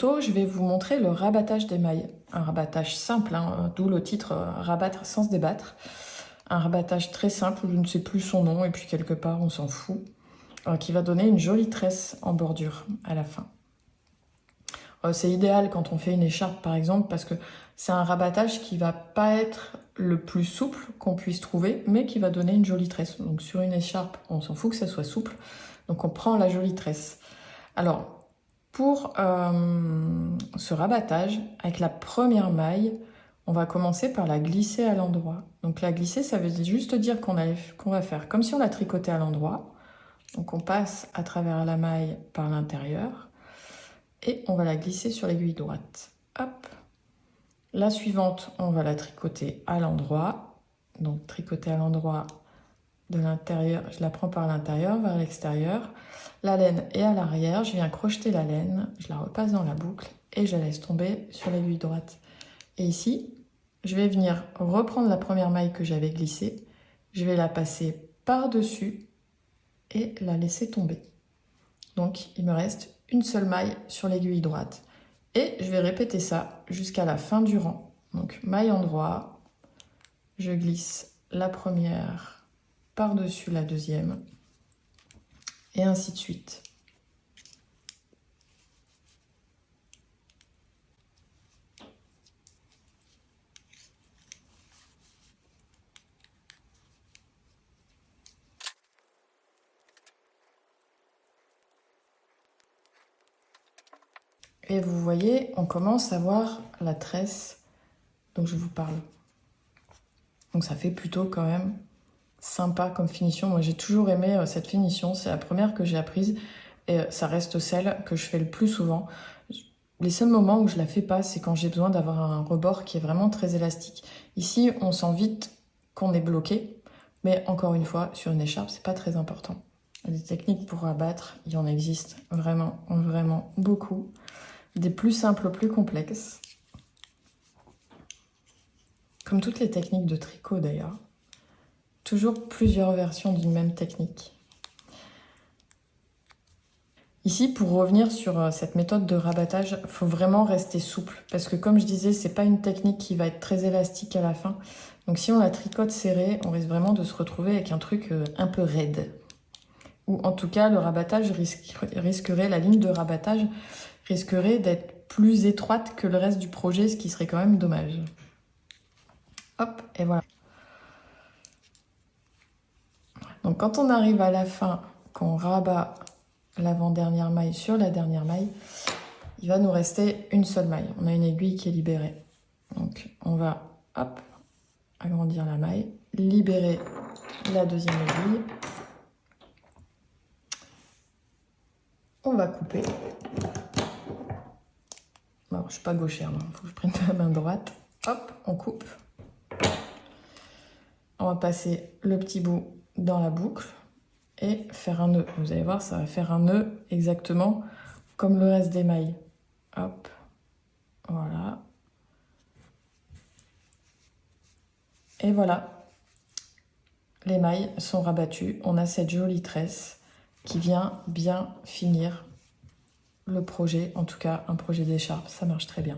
photo, je vais vous montrer le rabattage des mailles. Un rabattage simple, hein, d'où le titre rabattre sans se débattre. Un rabattage très simple, je ne sais plus son nom, et puis quelque part on s'en fout, qui va donner une jolie tresse en bordure à la fin. C'est idéal quand on fait une écharpe par exemple, parce que c'est un rabattage qui va pas être le plus souple qu'on puisse trouver, mais qui va donner une jolie tresse. Donc sur une écharpe, on s'en fout que ça soit souple, donc on prend la jolie tresse. Alors, pour ce rabattage, avec la première maille, on va commencer par la glisser à l'endroit. Donc la glisser, ça veut juste dire qu'on va faire comme si on la tricotait à l'endroit. Donc on passe à travers la maille par l'intérieur et on va la glisser sur l'aiguille droite. Hop. La suivante, on va la tricoter à l'endroit. Donc tricoter à l'endroit de l'intérieur, je la prends par l'intérieur vers l'extérieur. La laine est à l'arrière, je viens crocheter la laine, je la repasse dans la boucle et je la laisse tomber sur l'aiguille droite. Et ici, je vais venir reprendre la première maille que j'avais glissée, je vais la passer par-dessus et la laisser tomber. Donc, il me reste une seule maille sur l'aiguille droite. Et je vais répéter ça jusqu'à la fin du rang. Donc, maille endroit, je glisse la première par-dessus la deuxième, et ainsi de suite. Et vous voyez, on commence à voir la tresse dont je vous parle. Donc ça fait plutôt quand même sympa comme finition. Moi j'ai toujours aimé cette finition, c'est la première que j'ai apprise et ça reste celle que je fais le plus souvent. Les seuls moments où je la fais pas, c'est quand j'ai besoin d'avoir un rebord qui est vraiment très élastique. Ici, on sent vite qu'on est bloqué, mais encore une fois, sur une écharpe, c'est pas très important. Des techniques pour rabattre, il y en existe vraiment, vraiment beaucoup. Des plus simples aux plus complexes. Comme toutes les techniques de tricot d'ailleurs. Toujours plusieurs versions d'une même technique. Ici, pour revenir sur cette méthode de rabattage, il faut vraiment rester souple. Parce que comme je disais, c'est pas une technique qui va être très élastique à la fin. Donc si on la tricote serrée, on risque vraiment de se retrouver avec un truc un peu raide. Ou en tout cas, le rabattage risquerait, la ligne de rabattage risquerait d'être plus étroite que le reste du projet, ce qui serait quand même dommage. Hop, et voilà. Donc quand on arrive à la fin, qu'on rabat l'avant-dernière maille sur la dernière maille, il va nous rester une seule maille. On a une aiguille qui est libérée. Donc on va, hop, agrandir la maille, libérer la deuxième aiguille. On va couper. Bon, je suis pas gauchère, il faut que je prenne la main droite. Hop, on coupe. On va passer le petit bout dans la boucle et faire un nœud. Vous allez voir, ça va faire un nœud exactement comme le reste des mailles. Hop, voilà. Et voilà, les mailles sont rabattues. On a cette jolie tresse qui vient bien finir le projet, en tout cas un projet d'écharpe, ça marche très bien.